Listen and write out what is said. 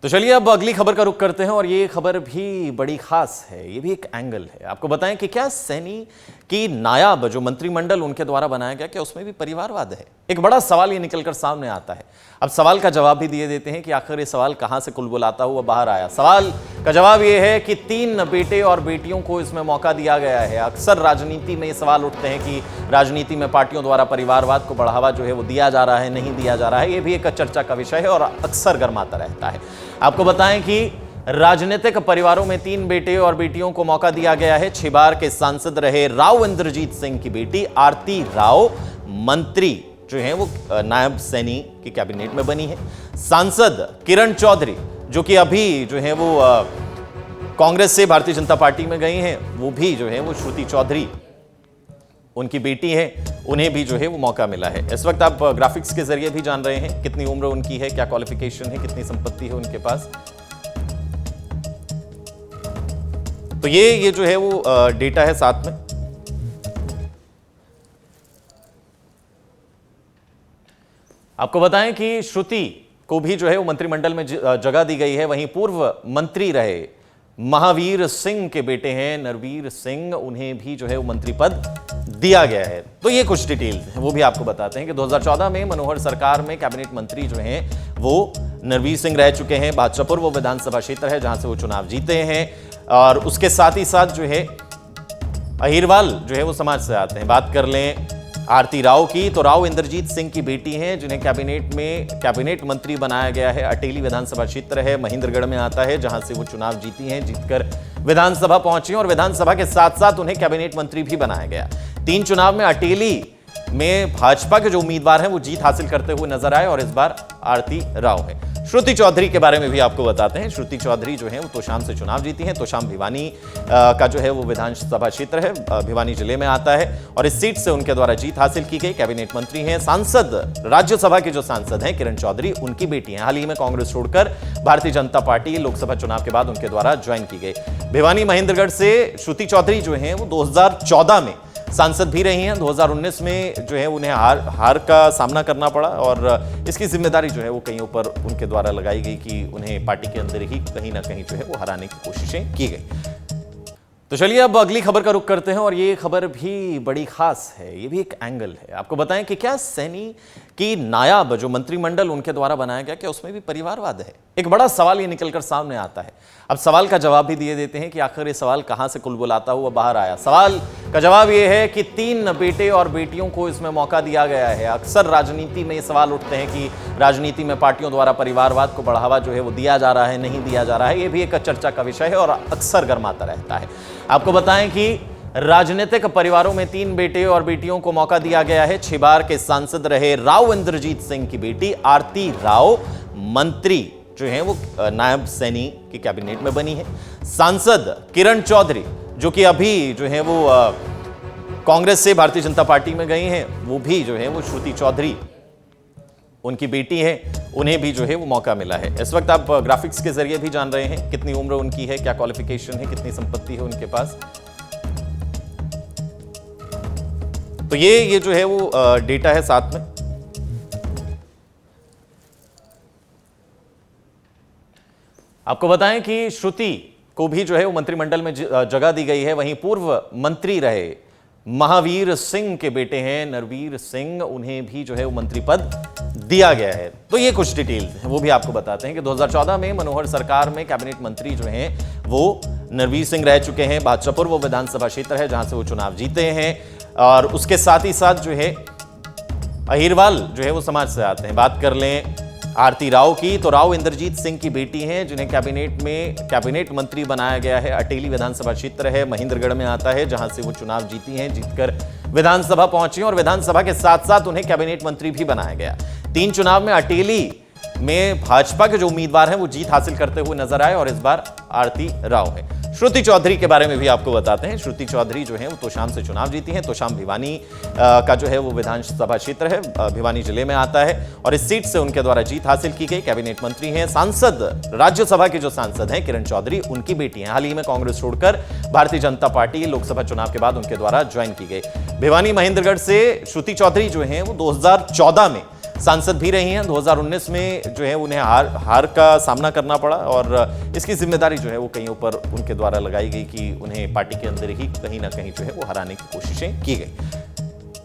तो चलिए अब अगली खबर का रुख करते हैं और ये खबर भी बड़ी खास है। ये भी एक एंगल है। आपको बताएं कि क्या सैनी की नायाब जो मंत्रिमंडल उनके द्वारा बनाया गया, क्या उसमें भी परिवारवाद है? एक बड़ा सवाल ये निकलकर सामने आता है। अब सवाल का जवाब भी दिए देते हैं कि आखिर ये सवाल कहां से कुलबुलाता हुआ बाहर आया। सवाल का जवाब ये है कि 3 बेटे और बेटियों को इसमें मौका दिया गया है। अक्सर राजनीति में ये सवाल उठते हैं कि राजनीति में पार्टियों द्वारा परिवारवाद को बढ़ावा जो है वो दिया जा रहा है, नहीं दिया जा रहा है। ये भी एक चर्चा का विषय है और अक्सर गर्माता रहता है। आपको बताएं कि राजनीतिक परिवारों में 3 बेटे और बेटियों को मौका दिया गया है। 6 बार के सांसद रहे राव इंद्रजीत सिंह की बेटी आरती राव मंत्री जो है वो नायब सैनी की कैबिनेट में बनी है। सांसद किरण चौधरी जो कि अभी जो है वो कांग्रेस से भारतीय जनता पार्टी में गई हैं, वो भी जो है वो श्रुति चौधरी उनकी बेटी है, उन्हें भी जो है वो मौका मिला है। इस वक्त आप ग्राफिक्स के जरिए भी जान रहे हैं कितनी उम्र उनकी है, क्या क्वालिफिकेशन है, कितनी संपत्ति है उनके पास। तो ये जो है वो डेटा है साथ में। आपको बताएं कि श्रुति को भी जो है वो मंत्रिमंडल में जगह दी गई है। वहीं पूर्व मंत्री रहे महावीर सिंह के बेटे हैं नरवीर सिंह, उन्हें भी जो है वो मंत्री पद दिया गया है। तो ये कुछ डिटेल्स हैं, वो भी आपको बताते हैं कि 2014 में मनोहर सरकार में कैबिनेट मंत्री जो हैं वो नरवीर सिंह रह चुके हैं। बादशाहपुर वो विधानसभा क्षेत्र है जहां से वो चुनाव जीते हैं और उसके साथ ही साथ जो है अहिरवाल जो है वो समाज से आते हैं। बात कर लें आरती राव की, तो राव इंद्रजीत सिंह की बेटी हैं जिन्हें कैबिनेट मंत्री बनाया गया है। अटेली विधानसभा क्षेत्र है, महेंद्रगढ़ में आता है, जहां से वो चुनाव जीती हैं, जीतकर विधानसभा पहुंची और विधानसभा के साथ साथ उन्हें कैबिनेट मंत्री भी बनाया गया। 3 चुनाव में अटेली में भाजपा के जो उम्मीदवार हैं वो जीत हासिल करते हुए नजर आए और इस बार आरती राव है। श्रुति चौधरी के बारे में भी आपको बताते हैं। श्रुति चौधरी जो है वो तोशाम से चुनाव जीती हैं। तोशाम भिवानी का जो है वो विधानसभा क्षेत्र है, भिवानी जिले में आता है और इस सीट से उनके द्वारा जीत हासिल की गई। कैबिनेट मंत्री हैं। सांसद राज्यसभा के जो सांसद हैं किरण चौधरी, उनकी बेटी हैं। हाल ही में कांग्रेस छोड़कर भारतीय जनता पार्टी लोकसभा चुनाव के बाद उनके द्वारा ज्वाइन की गई। भिवानी महेंद्रगढ़ से श्रुति चौधरी जो है वो 2014 में सांसद भी रही हैं। 2019 में जो है उन्हें हार का सामना करना पड़ा और इसकी जिम्मेदारी जो है वो कहीं ऊपर उनके द्वारा लगाई गई कि उन्हें पार्टी के अंदर ही कहीं ना कहीं जो है वो हराने की कोशिशें की गई। तो चलिए अब अगली खबर का रुख करते हैं और ये खबर भी बड़ी खास है। ये भी एक एंगल है। आपको बताएं कि क्या सैनी की नायाब जो मंत्रिमंडल उनके द्वारा बनाया गया, क्या उसमें भी परिवारवाद है? एक बड़ा सवाल ये निकलकर सामने आता है। अब सवाल का जवाब भी दिए देते हैं कि आखिर ये सवाल कहां से कुलबुलाता हुआ बाहर आया। सवाल का जवाब ये है कि 3 बेटे और बेटियों को इसमें मौका दिया गया है। अक्सर राजनीति में ये सवाल उठते हैं कि राजनीति में पार्टियों द्वारा परिवारवाद को बढ़ावा जो है वो दिया जा रहा है, नहीं दिया जा रहा है। ये भी एक चर्चा का विषय है और अक्सर गर्माता रहता है। आपको बताएं कि राजनीतिक परिवारों में 3 बेटे और बेटियों को मौका दिया गया है। 6 बार के सांसद रहे राव इंद्रजीत सिंह की बेटी आरती राव मंत्री जो है वो नायब सैनी की कैबिनेट में बनी है। सांसद किरण चौधरी जो कि अभी जो है वो कांग्रेस से भारतीय जनता पार्टी में गई हैं, वो भी जो है वो श्रुति चौधरी उनकी बेटी है, उन्हें भी जो है वो मौका मिला है। इस वक्त आप ग्राफिक्स के जरिए भी जान रहे हैं कितनी उम्र उनकी है, क्या क्वालिफिकेशन है, कितनी संपत्ति है उनके पास। तो ये जो है वो डेटा है साथ में। आपको बताएं कि श्रुति को भी जो है वो मंत्रिमंडल में जगह दी गई है। वहीं पूर्व मंत्री रहे महावीर सिंह के बेटे हैं नरवीर सिंह, उन्हें भी जो है वो मंत्री पद दिया गया है। तो ये कुछ डिटेल्स हैं, वो भी आपको बताते हैं कि 2014 में मनोहर सरकार में कैबिनेट मंत्री जो हैं वो नरवीर सिंह रह चुके हैं। बादशाहपुर वो विधानसभा क्षेत्र है जहां से वो चुनाव जीते हैं और उसके साथ ही साथ जो है अहिरवाल जो है वो समाज से आते हैं। बात कर लें आरती राव की, तो राव इंद्रजीत सिंह की बेटी हैं जिन्हें कैबिनेट मंत्री बनाया गया है। अटेली विधानसभा क्षेत्र है, महेंद्रगढ़ में आता है, जहां से वो चुनाव जीती हैं, जीतकर विधानसभा पहुंची और विधानसभा के साथ साथ उन्हें कैबिनेट मंत्री भी बनाया गया। 3 चुनाव में अटेली में भाजपा के जो उम्मीदवार हैं वो जीत हासिल करते हुए नजर आए और इस बार आरती राव है। श्रुति चौधरी के बारे में भी आपको बताते हैं। श्रुति चौधरी जो है वो तोशाम से चुनाव जीती हैं। तोशाम भिवानी का जो है वो विधानसभा क्षेत्र है, भिवानी जिले में आता है और इस सीट से उनके द्वारा जीत हासिल की गई। कैबिनेट मंत्री हैं। सांसद राज्यसभा के जो सांसद हैं किरण चौधरी, उनकी बेटी हैं। हाल ही में कांग्रेस छोड़कर भारतीय जनता पार्टी लोकसभा चुनाव के बाद उनके द्वारा ज्वाइन की गई। भिवानी महेंद्रगढ़ से श्रुति चौधरी जो है वो 2014 में सांसद भी रही हैं। 2019 में जो है उन्हें हार का सामना करना पड़ा और इसकी जिम्मेदारी जो है वो कहीं ऊपर उनके द्वारा लगाई गई कि उन्हें पार्टी के अंदर ही कहीं ना कहीं जो है वो हराने की कोशिशें की गई।